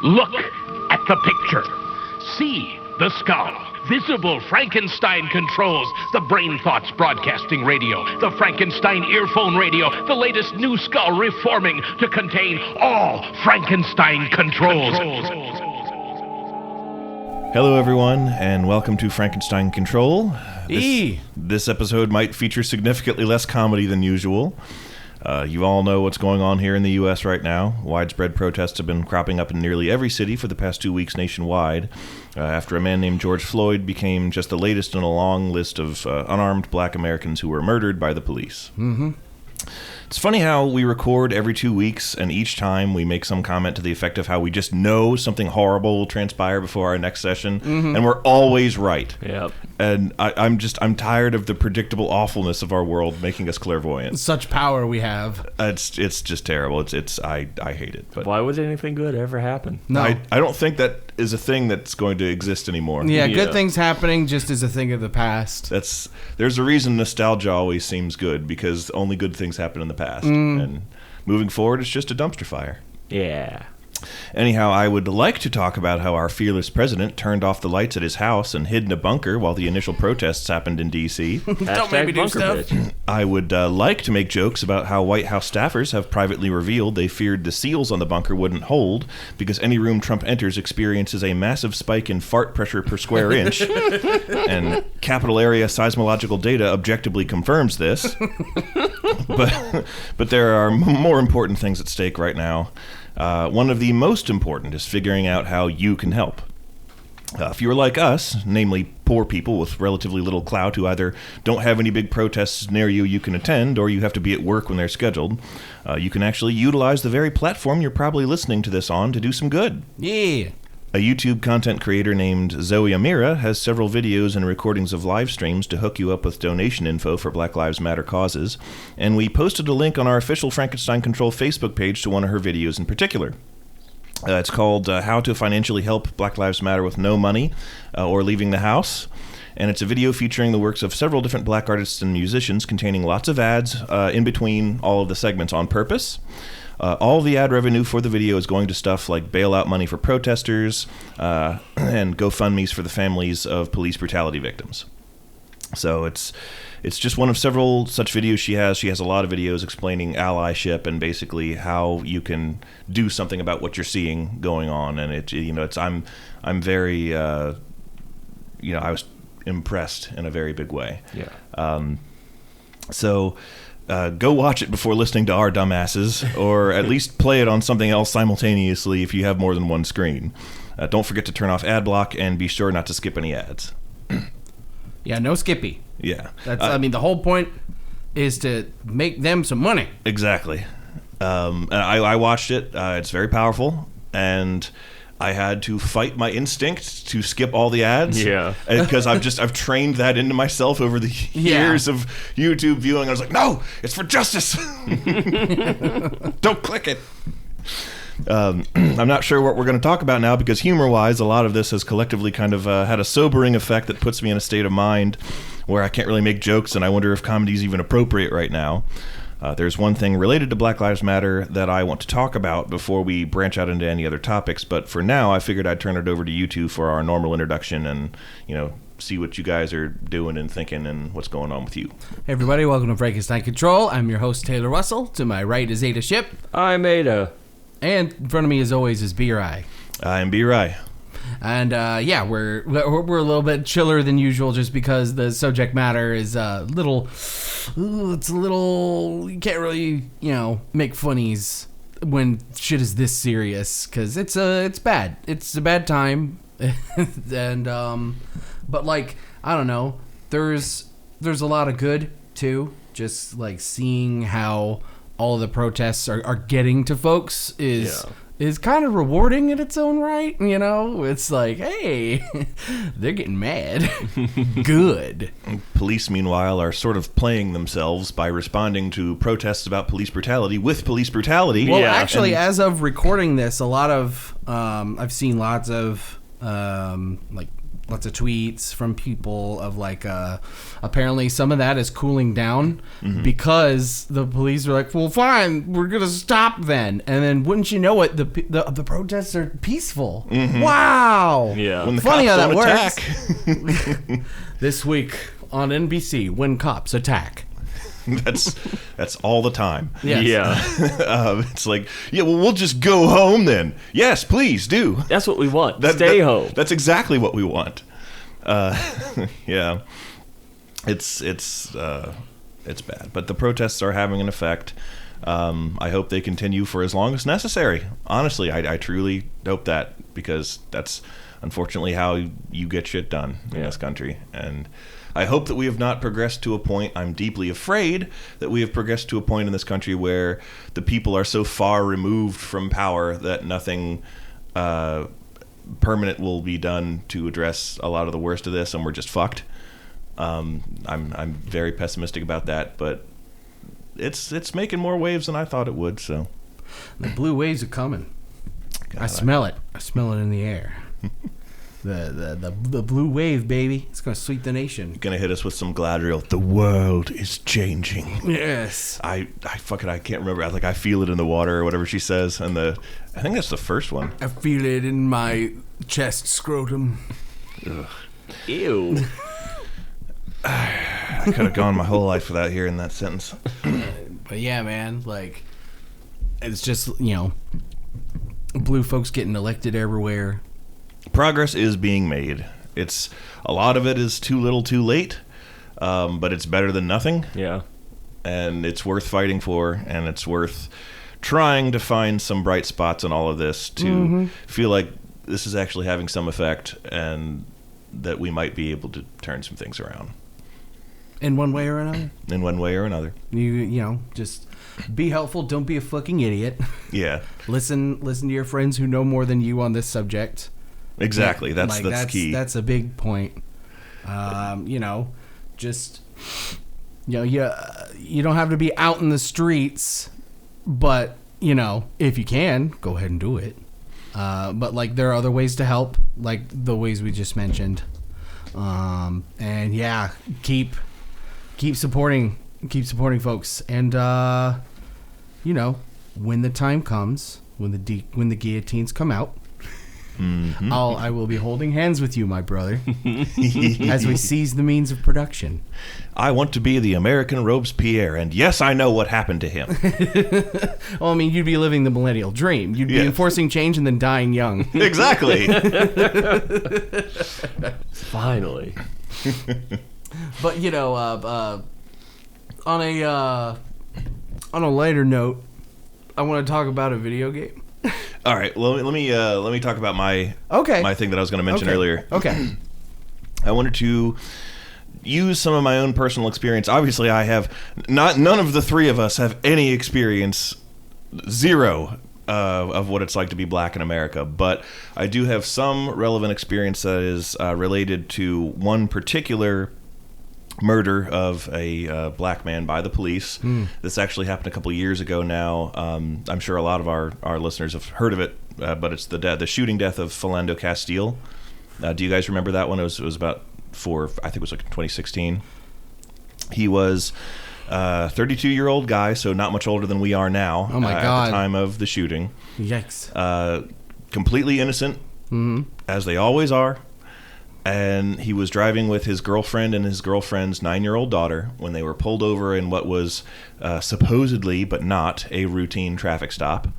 Look at the picture. See the skull. Visible Frankenstein controls. The Brain Thoughts broadcasting radio. The Frankenstein earphone radio. The latest new skull reforming to contain all Frankenstein controls. Hello, everyone, and welcome to Frankenstein Control. This episode might feature significantly less comedy than usual. You all know what's going on here in the U.S. right now. Widespread protests have been cropping up in nearly every city for the past 2 weeks nationwide, after a man named George Floyd became just the latest in a long list of unarmed black Americans who were murdered by the police. Mm-hmm. It's funny how we record every 2 weeks, and each time we make some comment to the effect of how we just know something horrible will transpire before our next session, and we're always right. Yep. And I'm tired of the predictable awfulness of our world making us clairvoyant. Such power we have. It's just terrible. I hate it. But why would anything good ever happen? No, I don't think that is a thing that's going to exist anymore. Yeah, good things happening just is a thing of the past. There's a reason nostalgia always seems good, because only good things happen in the past. And moving forward, it's just a dumpster fire. Yeah. Anyhow, I would like to talk about how our fearless president turned off the lights at his house and hid in a bunker while the initial protests happened in D.C. Don't make me do stuff. I would like to make jokes about how White House staffers have privately revealed they feared the seals on the bunker wouldn't hold because any room Trump enters experiences a massive spike in fart pressure per square inch. And capital area seismological data objectively confirms this. But there are more important things at stake right now. One of the most important is figuring out how you can help. If you're like us, namely poor people with relatively little clout who either don't have any big protests near you can attend, or you have to be at work when they're scheduled, you can actually utilize the very platform you're probably listening to this on to do some good. Yeah. A YouTube content creator named Zoe Amira has several videos and recordings of live streams to hook you up with donation info for Black Lives Matter causes, and we posted a link on our official Frankenstein Control Facebook page to one of her videos in particular. It's called How to Financially Help Black Lives Matter with No Money or Leaving the House, and it's a video featuring the works of several different black artists and musicians containing lots of ads in between all of the segments on purpose. All the ad revenue for the video is going to stuff like bailout money for protesters and GoFundMes for the families of police brutality victims. So it's just one of several such videos she has. She has a lot of videos explaining allyship and basically how you can do something about what you're seeing going on. And I'm very I was impressed in a very big way. Yeah. Go watch it before listening to our dumbasses, or at least play it on something else simultaneously if you have more than one screen. Don't forget to turn off ad block and be sure not to skip any ads. Yeah, no skippy. Yeah. The whole point is to make them some money. Exactly. I watched it. It's very powerful, and I had to fight my instinct to skip all the ads. Yeah. Because I've trained that into myself over the years of YouTube viewing. I was like, no, it's for justice. Don't click it. I'm not sure what we're going to talk about now because humor-wise, a lot of this has collectively kind of had a sobering effect that puts me in a state of mind where I can't really make jokes, and I wonder if comedy is even appropriate right now. There's one thing related to Black Lives Matter that I want to talk about before we branch out into any other topics, but for now I figured I'd turn it over to you two for our normal introduction and, see what you guys are doing and thinking and what's going on with you. Hey everybody, welcome to Frankenstein Control. I'm your host Taylor Russell. To my right is Ada Ship. I'm Ada. And in front of me as always is B-Rye. I'm B-Rye. And we're a little bit chiller than usual just because the subject matter is you can't really, make funnies when shit is this serious because it's bad. It's a bad time. And but I don't know, there's a lot of good too, just like seeing how all of the protests are getting to folks is kind of rewarding in its own right. It's like, hey, they're getting mad. Good. Police, meanwhile, are sort of playing themselves by responding to protests about police brutality with police brutality. Well, actually, as of recording this, a lot of I've seen lots of tweets from people of like apparently some of that is cooling down because the police are like, well, fine, we're gonna stop then, and then wouldn't you know it, the protests are peaceful. Wow. Yeah. When the Funny cops how that don't works. attack. This week on NBC, when cops attack. That's all the time. Yes. Yeah. It's like, yeah, well, we'll just go home then. Yes, please do. That's what we want. Stay home. That's exactly what we want. Yeah, it's bad, but the protests are having an effect. I hope they continue for as long as necessary. Honestly, I truly hope that, because that's unfortunately how you get shit done in this country. And I hope that we have not progressed to a point, I'm deeply afraid that we have progressed to a point in this country where the people are so far removed from power that nothing permanent will be done to address a lot of the worst of this, and we're just fucked. I'm very pessimistic about that, but it's making more waves than I thought it would. So the blue waves are coming. God, I smell it. I smell it in the air. The blue wave, baby. It's gonna sweep the nation. Gonna hit us with some Gladriel. The world is changing. Yes. I can't remember. I feel it in the water or whatever she says, and I think that's the first one. I feel it in my chest scrotum. Ugh. Ew. I could have gone my whole life without hearing that sentence. But yeah, man, like, it's just, blue folks getting elected everywhere. Progress is being made. It's a lot of it is too little, too late, but it's better than nothing. Yeah. And it's worth fighting for, and it's worth trying to find some bright spots in all of this to feel like this is actually having some effect, and that we might be able to turn some things around. In one way or another. In one way or another. You just be helpful. Don't be a fucking idiot. Yeah. Listen to your friends who know more than you on this subject. Exactly. That's key. That's a big point. Just you don't have to be out in the streets, but if you can, go ahead and do it. But like there are other ways to help, like the ways we just mentioned. And yeah, keep supporting folks, and when the time comes, when the guillotines come out, I will be holding hands with you, my brother, as we seize the means of production. I want to be the American Robespierre, and yes, I know what happened to him. Well, I mean, you'd be living the millennial dream. You'd be enforcing change and then dying young. Exactly. Finally. But on a lighter note, I want to talk about a video game. All right. Well, let me talk about my thing that I was going to mention earlier. Okay. I wanted to use some of my own personal experience. Obviously, I have none of the three of us have any experience, zero, of what it's like to be black in America. But I do have some relevant experience that is related to one particular murder of a black man by the police. This actually happened a couple of years ago now. I'm sure a lot of our listeners have heard of it, but it's the shooting death of Philando Castile. Do you guys remember that one? It was about I think it was like 2016. He was a 32-year-old guy, so not much older than we are now. Oh my God. At the time of the shooting. Yikes. Completely innocent, as they always are. And he was driving with his girlfriend and his girlfriend's 9-year-old daughter when they were pulled over in what was supposedly, but not, a routine traffic stop.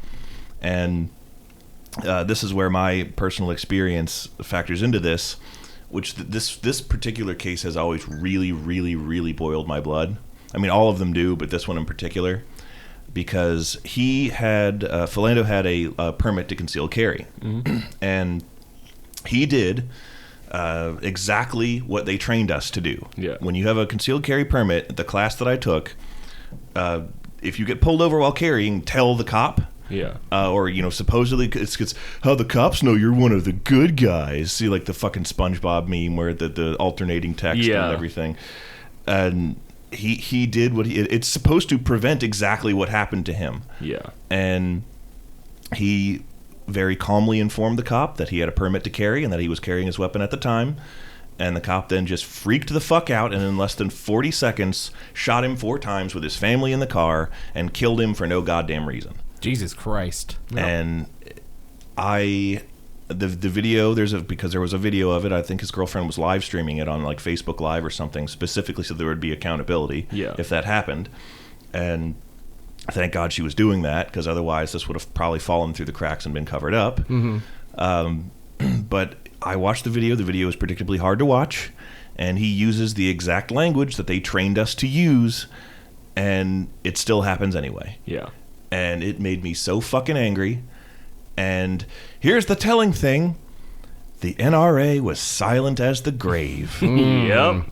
And this is where my personal experience factors into this, which this particular case has always really, really, really boiled my blood. I mean, all of them do, but this one in particular, because Philando had a permit to concealed carry. And he did exactly what they trained us to do. Yeah. When you have a concealed carry permit, the class that I took, if you get pulled over while carrying, tell the cop. Yeah. Or supposedly it's how the cops know you're one of the good guys. See, like the fucking SpongeBob meme where the alternating text and everything. And he did what it's supposed to prevent exactly what happened to him. Yeah. And he very calmly informed the cop that he had a permit to carry and that he was carrying his weapon at the time. And the cop then just freaked the fuck out and in less than 40 seconds shot him 4 times with his family in the car and killed him for no goddamn reason. Jesus Christ. Yep. And the video, because there was a video of it, I think his girlfriend was live streaming it on like Facebook Live or something, specifically so there would be accountability if that happened. And thank God she was doing that, because otherwise this would have probably fallen through the cracks and been covered up. Mm-hmm. But I watched the video. The video is predictably hard to watch, and he uses the exact language that they trained us to use, and it still happens anyway. Yeah. And it made me so fucking angry. And here's the telling thing. The NRA was silent as the grave. Yep.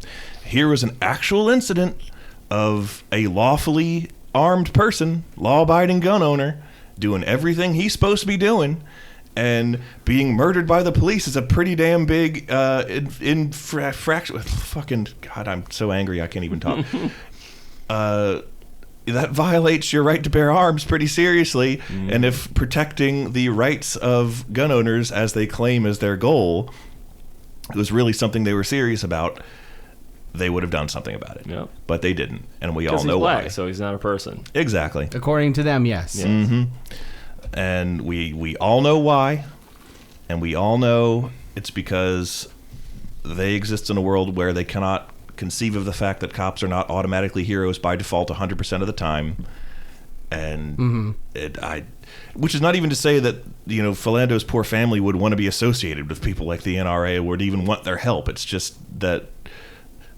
Here was an actual incident of a lawfully armed person, law-abiding gun owner, doing everything he's supposed to be doing, and being murdered by the police is a pretty damn big infraction. Fucking God, I'm so angry I can't even talk. That violates your right to bear arms pretty seriously. And if protecting the rights of gun owners, as they claim as their goal, was really something they were serious about, they would have done something about it. Yep. But they didn't, and we all know he's black, why. so he's not a person. Exactly. According to them, yes. Yeah. Mm-hmm. And we all know why, and we all know it's because they exist in a world where they cannot conceive of the fact that cops are not automatically heroes by default 100% of the time. And which is not even to say that, you know, Philando's poor family would want to be associated with people like the NRA or would even want their help. It's just that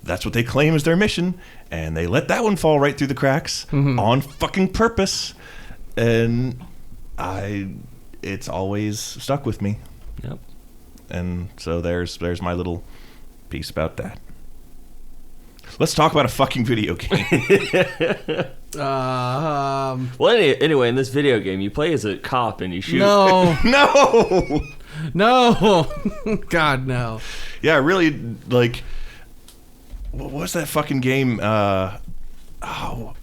that's what they claim is their mission, and they let that one fall right through the cracks on fucking purpose. And it's always stuck with me. Yep. And so there's my little piece about that. Let's talk about a fucking video game. Well, anyway, in this video game, you play as a cop and you shoot. No. No! God, no. Yeah, really, like, what was that fucking game? Oh,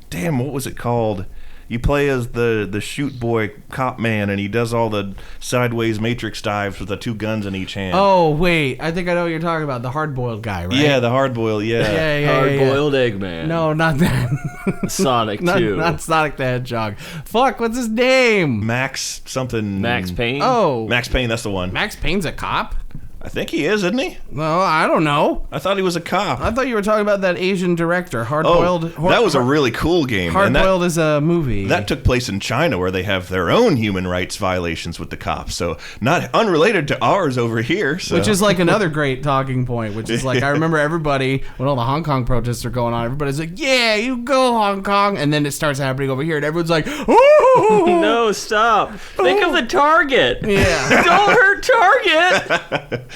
damn, what was it called? You play as the shoot boy cop man, and he does all the sideways matrix dives with the 2 guns in each hand. Oh, wait. I think I know what you're talking about. The hard-boiled guy, right? Yeah, the hard-boiled, yeah. Hard-boiled Eggman. No, not that. Sonic 2. Not Sonic the Hedgehog. Fuck, what's his name? Max something. Max Payne? Oh. Max Payne, that's the one. Max Payne's a cop? I think he is, isn't he? Well, I don't know. I thought he was a cop. I thought you were talking about that Asian director, Hard-Boiled. That was a really cool game. Hard-Boiled is a movie. That took place in China, where they have their own human rights violations with the cops. So not unrelated to ours over here. So. Which is like another great talking point, which is like, I remember everybody, when all the Hong Kong protests are going on, everybody's like, yeah, you go Hong Kong. And then it starts happening over here, and everyone's like, ooh. No, stop. Think of the target. Yeah. Don't hurt Target.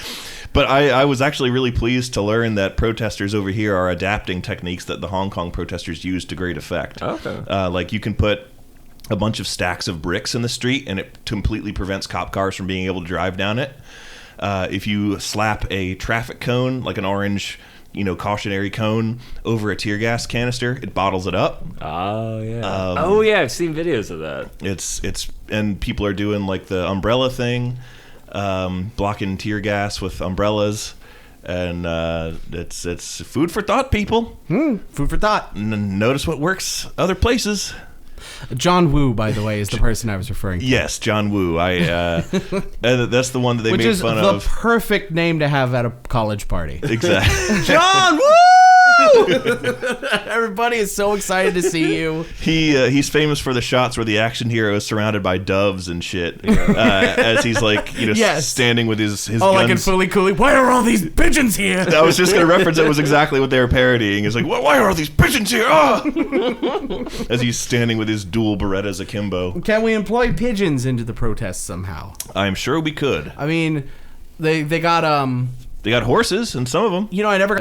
But I was actually really pleased to learn that protesters over here are adapting techniques that the Hong Kong protesters used to great effect. Okay. Like you can put a bunch of stacks of bricks in the street, and it completely prevents cop cars from being able to drive down it. If you slap a traffic cone, like an orange, cautionary cone, over a tear gas canister, it bottles it up. Oh yeah. I've seen videos of that. And people are doing like the umbrella thing. Blocking tear gas with umbrellas, and it's food for thought, people. Food for thought. Notice what works other places. John Woo, by the way, is the person I was referring to. Yes, John Woo. That's the one that they made fun of. Which is the perfect name to have at a college party. Exactly. John Woo! Everybody is so excited to see you. He's famous for the shots where the action hero is surrounded by doves and shit, as he's like standing with his guns. Like in Fully Cooley, why are all these pigeons here? I was just going to reference it was exactly what they were parodying. It's like, why are all these pigeons here? Oh! As he's standing with his dual Berettas akimbo. Can we employ pigeons into the protests somehow? I'm sure we could. I mean, they got They got horses, and some of them. I never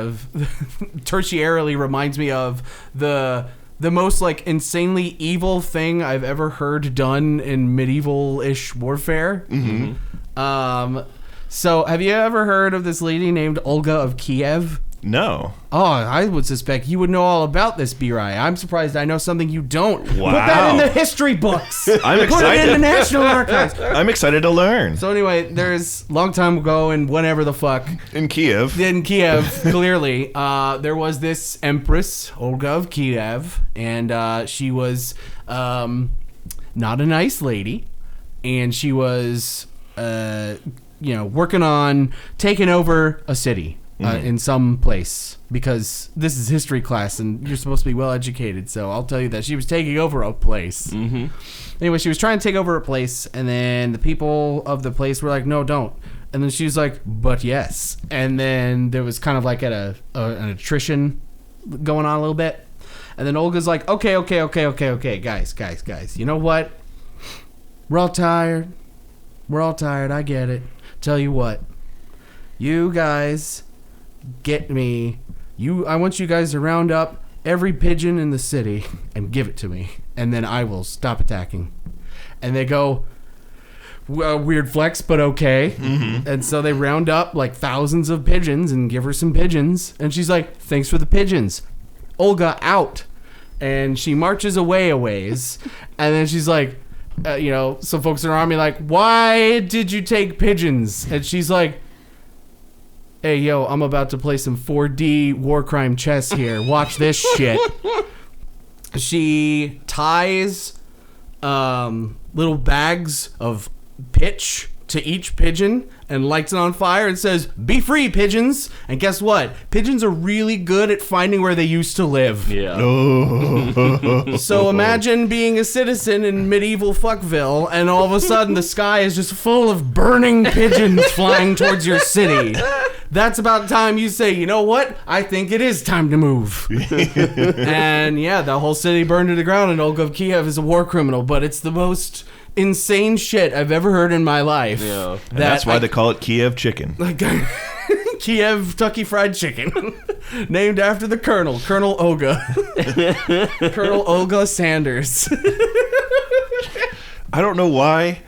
tertiarily reminds me of the most like insanely evil thing I've ever heard done in medieval-ish warfare. Mm-hmm. So have you ever heard of this lady named Olga of Kiev? No. Oh, I would suspect you would know all about this, B-Rai. I'm surprised I know something you don't. Wow. Put that in the history books. I'm Put it in excited. the National Archives. I'm excited to learn. So anyway, there's a long time ago in whenever the fuck, In Kiev. in Kiev, clearly, there was this Empress, Olga of Kiev, and she was not a nice lady, and she was, working on taking over a city. In some place, because this is history class and you're supposed to be well educated, so I'll tell you that she was taking over a place. Mm-hmm. Anyway, she was trying to take over a place, and then the people of the place were like, no, don't. And then she was like, but yes. And then there was kind of like an attrition going on a little bit. And then Olga's like, okay, guys, you know what? We're all tired, I get it. Tell you what, you guys get me. I want you guys to round up every pigeon in the city and give it to me, and then I will stop attacking. And they go, well, weird flex, but okay. Mm-hmm. And so they round up like thousands of pigeons and give her some pigeons, and she's like, thanks for the pigeons. Olga, out. And she marches away a ways, and then she's like, some folks in her army like, why did you take pigeons? And she's like, hey, yo, I'm about to play some 4D war crime chess here. Watch this shit. She ties little bags of pitch to each pigeon and lights it on fire and says, be free, pigeons. And guess what? Pigeons are really good at finding where they used to live. Yeah. So imagine being a citizen in medieval Fuckville, and all of a sudden the sky is just full of burning pigeons flying towards your city. That's about time you say, you know what? I think it is time to move. And yeah, the whole city burned to the ground, and Olga of Kiev is a war criminal, but it's the most insane shit I've ever heard in my life. Yeah. And that's why they call it Kiev chicken. Kiev Kentucky Fried Chicken. Named after the Colonel, Colonel Olga. Colonel Olga Sanders. I don't know why,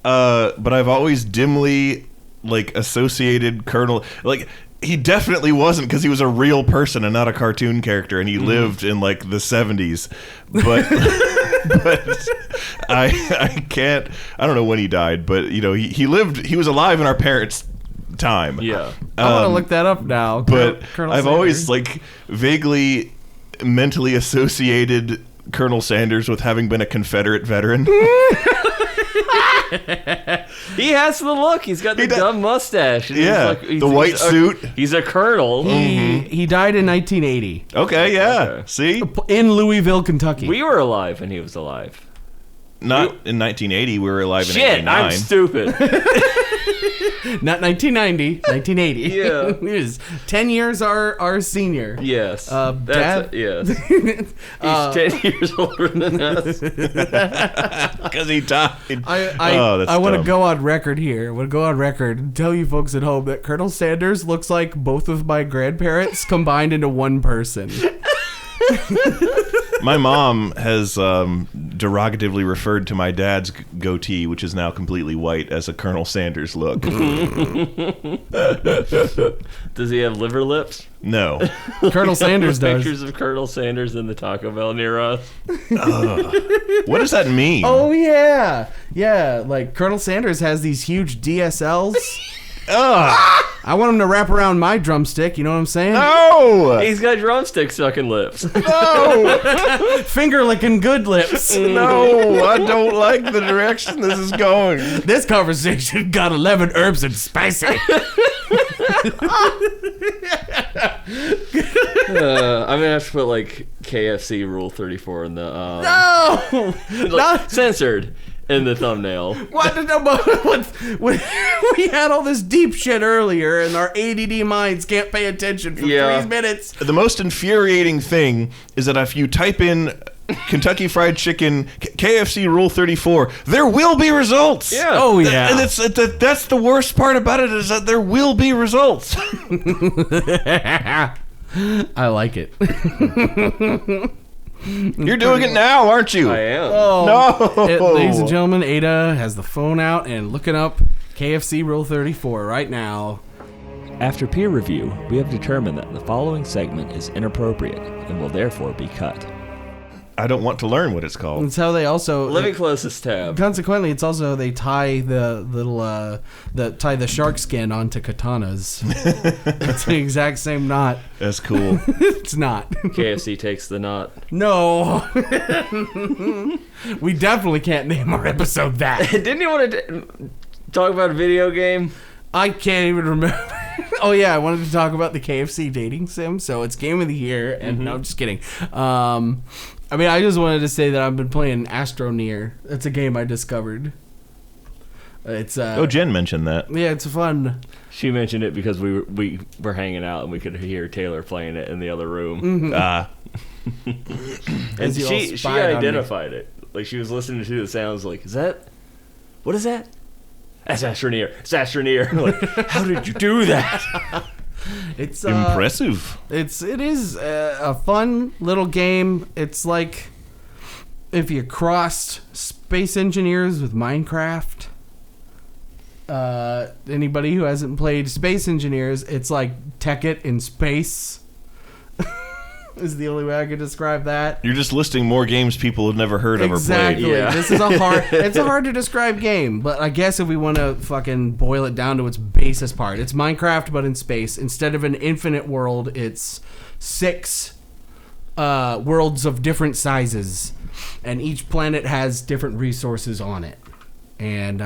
but I've always dimly associated Colonel, he definitely wasn't, because he was a real person and not a cartoon character, and he lived in the 70s, but but I can't, I don't know when he died, but he lived, he was alive in our parents' time. Yeah. I want to look that up now. But Colonel I've Sanders. always vaguely mentally associated Colonel Sanders with having been a Confederate veteran. He has the look. He's got the dumb mustache. And yeah, the white suit. He's a colonel. He died in 1980 Okay, yeah. Okay. See? in Louisville, Kentucky. We were alive when he was alive. Not in 1980. We were alive in Shit, 89. I'm stupid. Not 1990, 1980. Yeah. He was 10 years our senior. Yes. Dad? Yes. He's 10 years older than us. Because he died. I want to go on record here. I want to go on record and tell you folks at home that Colonel Sanders looks like both of my grandparents combined into one person. My mom has derogatively referred to my dad's goatee, which is now completely white, as a Colonel Sanders look. Does he have liver lips? No. Colonel Sanders does. Pictures of Colonel Sanders in the Taco Bell near us. What does that mean? Oh, yeah. Yeah, Colonel Sanders has these huge DSLs. I want him to wrap around my drumstick, you know what I'm saying? No! He's got drumstick sucking lips. No! Finger licking good lips. No! I don't like the direction this is going. This conversation got 11 herbs and spicy. I'm gonna have to put KFC Rule 34 in the No! censored in the thumbnail. When we had all this deep shit earlier, and our ADD minds can't pay attention for 3 minutes. The most infuriating thing is that if you type in Kentucky Fried Chicken KFC Rule 34, there will be results. Yeah. Oh yeah. And that's the worst part about it, is that there will be results. I like it. You're doing it now, aren't you? I am. Oh, No. ladies and gentlemen, Ada has the phone out and looking up KFC Rule 34 right now. After peer review, we have determined that the following segment is inappropriate and will therefore be cut. I don't want to learn what it's called. It's how they also Let me close this tab. consequently. It's also they tie the little tie the shark skin onto katanas. It's the exact same knot. That's cool. It's not. KFC takes the knot. No. We definitely can't name our episode that. Didn't you want to talk about a video game? I can't even remember. Oh yeah, I wanted to talk about the KFC dating sim. So it's game of the year, and no, I'm just kidding. I mean, I just wanted to say that I've been playing Astroneer. It's a game I discovered. It's Jen mentioned that. Yeah, it's fun. She mentioned it because we were hanging out and we could hear Taylor playing it in the other room. Mm-hmm. And you all she spied on me. identified it. Like, she was listening to the sounds like, what is that? That's Astroneer. It's Astroneer. Like, how did you do that? It's Impressive. It is a fun little game. It's like if you crossed Space Engineers with Minecraft. Anybody who hasn't played Space Engineers, it's like Tekkit in space. Is the only way I could describe that. You're just listing more games people have never heard of or played. Exactly. Yeah. This is it's a hard to describe game, but I guess if we want to fucking boil it down to its basest part, it's Minecraft but in space. Instead of an infinite world, it's 6 worlds of different sizes, and each planet has different resources on it. And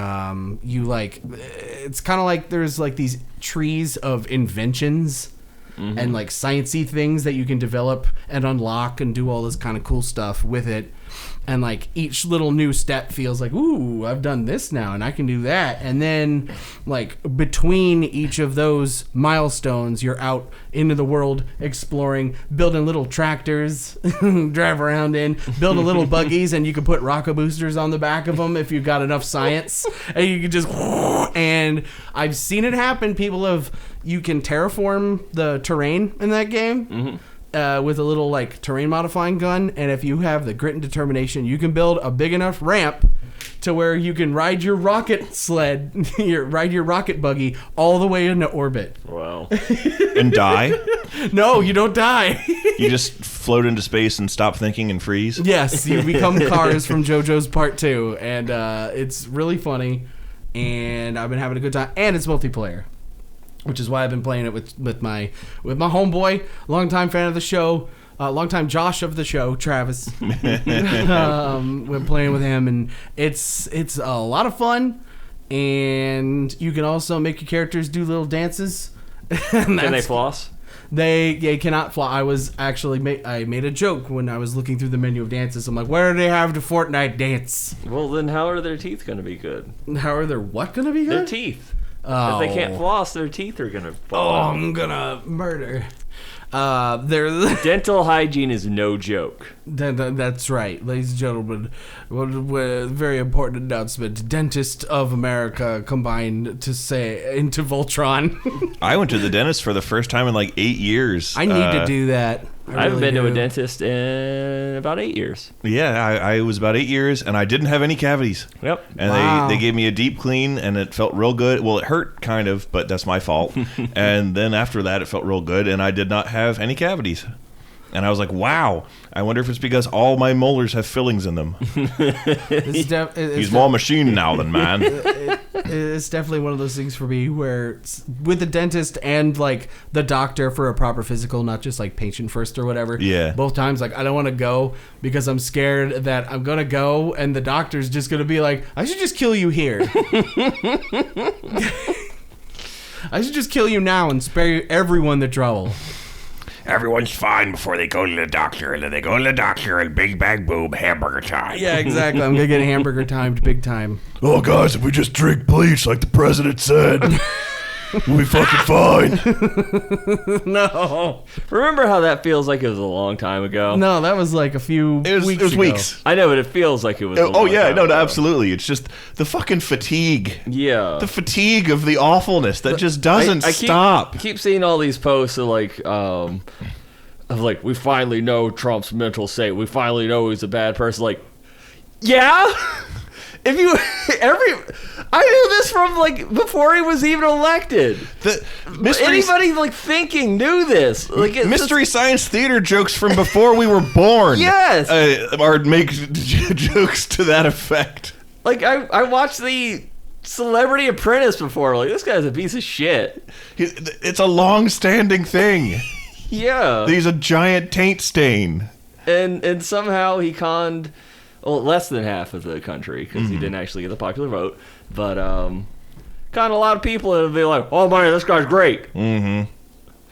it's kind of like there's like these trees of inventions. Mm-hmm. And like sciencey things that you can develop and unlock and do all this kind of cool stuff with it. And like each little new step feels like, ooh, I've done this now and I can do that. And then like between each of those milestones, you're out into the world exploring, building little tractors, drive around in, build a little buggies, and you can put rocket boosters on the back of them if you've got enough science. And you can just, and I've seen it happen. You can terraform the terrain in that game. Mm-hmm. With a little like terrain modifying gun, and if you have the grit and determination, you can build a big enough ramp to where you can ride your rocket sled, ride your rocket buggy all the way into orbit. Wow. And die? No, you don't die. You just float into space and stop thinking and freeze? Yes, you become Cars from JoJo's Part 2, and it's really funny, and I've been having a good time, and it's multiplayer. Which is why I've been playing it with my homeboy, longtime fan of the show, longtime Josh of the show, Travis. We're playing with him, and it's a lot of fun. And you can also make your characters do little dances. Can they floss? They cannot fly. I was actually I made a joke when I was looking through the menu of dances. I'm like, where do they have the Fortnite dance? Well, then how are their teeth going to be good? How are their what going to be good? Their teeth. Oh. If they can't floss, their teeth are gonna fall Oh, out. I'm gonna murder. Dental hygiene is no joke. That's right, ladies and gentlemen. Very important announcement. Dentist of America combined to say into Voltron. I went to the dentist for the first time in like 8 years. I need to do that. I haven't been to a dentist in about 8 years. Yeah, I was about 8 years, and I didn't have any cavities. Yep. And Wow. they gave me a deep clean, and it felt real good. Well, it hurt kind of, but that's my fault. And then after that, it felt real good, and I did not have any cavities. And I was like, wow, I wonder if it's because all my molars have fillings in them. He's more machine now than man. It's definitely one of those things for me where with the dentist and like the doctor for a proper physical, not just like patient first or whatever. Yeah. Both times, like I don't want to go because I'm scared that I'm going to go and the doctor's just going to be like, I should just kill you here. I should just kill you now and spare everyone the trouble. Everyone's fine before they go to the doctor, and then they go to the doctor and big bang boom, hamburger time. Yeah, exactly. I'm going to get hamburger timed big time. Oh, guys, if we just drink bleach like the president said, we'll be fucking fine. No. Remember how that feels like it was a long time ago? No, that was like a few It was ago. weeks. I know, but it feels like it was a Oh, long yeah, time no, ago. absolutely. It's just the fucking fatigue. Yeah. The fatigue of the awfulness that just doesn't stop. I keep seeing all these posts of like, we finally know Trump's mental state. We finally know he's a bad person. Like, yeah? If you I knew this from like before he was even elected. Anybody like thinking knew this. Like Mystery Science Theater jokes from before we were born. Yes, or make jokes to that effect. Like I watched the Celebrity Apprentice before. Like, this guy's a piece of shit. It's a long-standing thing. Yeah, he's a giant taint stain. And somehow he conned less than half of the country because he didn't actually get the popular vote, but conned a lot of people and be like, oh man, this guy's great. Mm-hmm.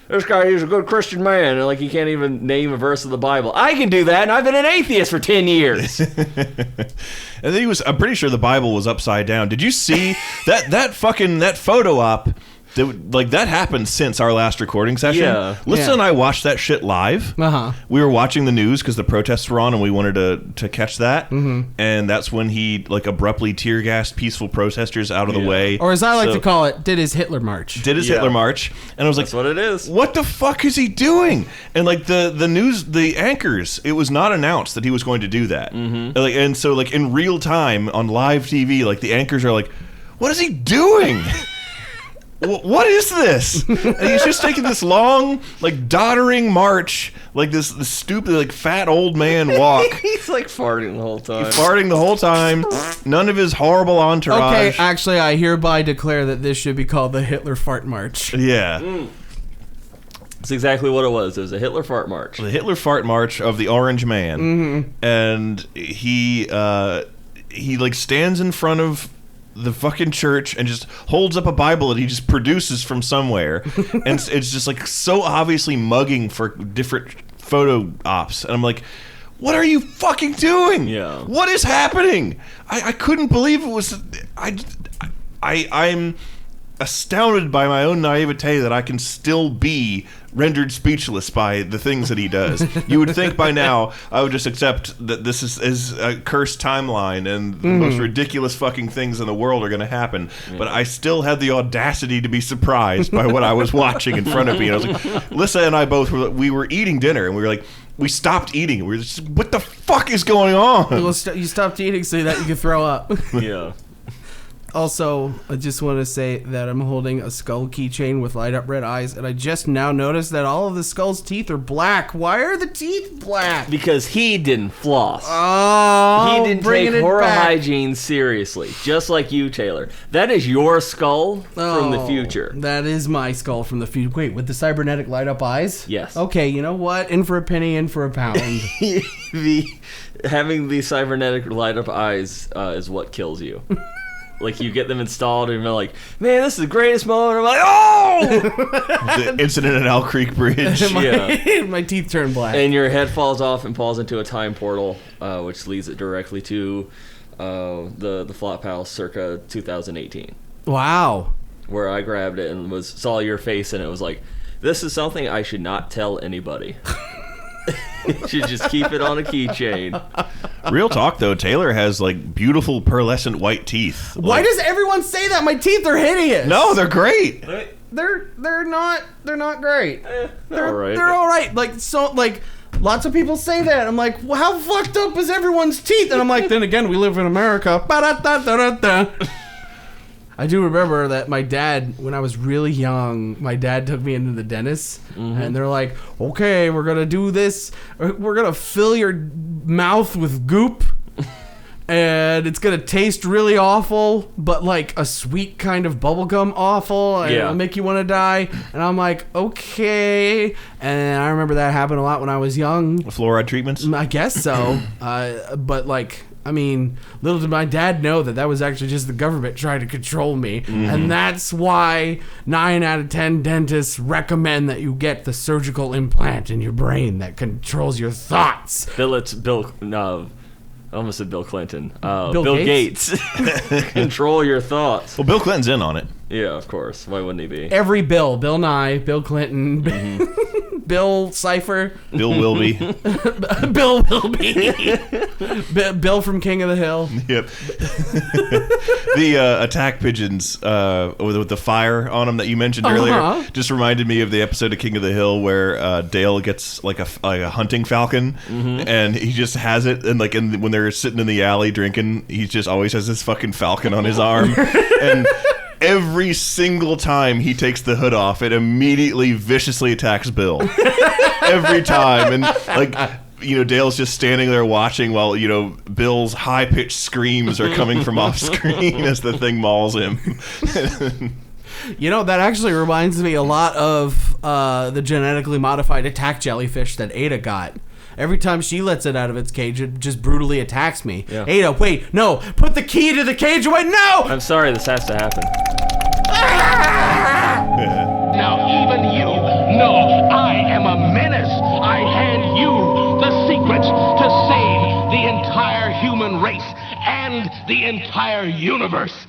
This guy is a good Christian man, and like he can't even name a verse of the Bible. I can do that, and I've been an atheist for 10 years. And then I'm pretty sure the Bible was upside down. Did you see that photo op? That happened since our last recording session. Yeah. Lisa and I watched that shit live. Uh-huh. We were watching the news because the protests were on and we wanted to catch that. Mm-hmm. And that's when he abruptly tear gassed peaceful protesters out of the way. Or as I like to call it, did his Hitler march. Hitler march. And I was like, that's what it is. What the fuck is he doing? And the news, the anchors, it was not announced that he was going to do that. Mm-hmm. And so in real time on live TV, the anchors are like, what is he doing? What is this? And he's just taking this long, doddering march, this stupid, fat old man walk. He's farting the whole time. He's farting the whole time. None of his horrible entourage. Okay, actually, I hereby declare that this should be called the Hitler Fart March. Yeah. That's exactly what it was. It was a Hitler fart march. The Hitler fart march of the Orange Man. Mm-hmm. And he stands in front of the fucking church and just holds up a Bible that he just produces from somewhere. And it's just so obviously mugging for different photo ops. And I'm like, what are you fucking doing? Yeah. What is happening? I couldn't believe it was... I'm astounded by my own naivete that I can still be rendered speechless by the things that he does. You would think by now I would just accept that this is a cursed timeline and the most ridiculous fucking things in the world are going to happen. But I still had the audacity to be surprised by what I was watching in front of me. And I was like, Lisa and I both we were eating dinner and we were like, we stopped eating. We were just, what the fuck is going on? Well, you stopped eating so that you could throw up. Yeah. Also, I just want to say that I'm holding a skull keychain with light up red eyes, and I just now noticed that all of the skull's teeth are black. Why are the teeth black? Because he didn't floss. Oh, he didn't take oral hygiene seriously, just like you, Taylor. That is your skull from the future. That is my skull from the future. Wait, with the cybernetic light up eyes? Yes. Okay, you know what? In for a penny, in for a pound. Having the cybernetic light up eyes is what kills you. You get them installed and you're like, man, this is the greatest moment. I'm like, oh! The incident at Owl Creek Bridge. My teeth turn black. And your head falls off and falls into a time portal, which leads it directly to the flop house circa 2018. Wow. Where I grabbed it and saw your face and it was like, this is something I should not tell anybody. Should just keep it on a keychain. Real talk though, Taylor has beautiful pearlescent white teeth. Why does everyone say that? My teeth are hideous. No, they're great. They're not great. They're all right. They're all right. Lots of people say that. I'm like, well, how fucked up is everyone's teeth? And I'm like, then again, we live in America. Ba-da-da-da-da-da. I do remember that my dad, when I was really young, my dad took me into the dentist, and they're like, okay, we're going to do this. We're going to fill your mouth with goop, and it's going to taste really awful, but a sweet kind of bubblegum awful, and it'll make you want to die. And I'm like, okay. And I remember that happened a lot when I was young. Fluoride treatments? I guess so. But little did my dad know that was actually just the government trying to control me. And that's why 9 out of 10 dentists recommend that you get the surgical implant in your brain that controls your thoughts. I almost said Bill Clinton. Bill Gates. Control your thoughts. Well, Bill Clinton's in on it. Yeah, of course. Why wouldn't he be? Every Bill Nye, Bill Clinton, Bill Cipher. Bill Wilby. Bill Wilby. Bill from King of the Hill. Yep. The attack pigeons with the fire on them that you mentioned earlier just reminded me of the episode of King of the Hill where Dale gets like a hunting falcon, and he just has it, and like when they're sitting in the alley drinking, he just always has this fucking falcon on his arm, and every single time he takes the hood off, it immediately viciously attacks Bill. Every time. And like, Dale's just standing there watching while, Bill's high-pitched screams are coming from off screen as the thing mauls him. That actually reminds me a lot of the genetically modified attack jellyfish that Ada got. Every time she lets it out of its cage, it just brutally attacks me. Yeah. Ada, wait, no! Put the key to the cage away! No! I'm sorry, this has to happen. Now even you know I am a menace. I hand you the secrets to save the entire human race and the entire universe.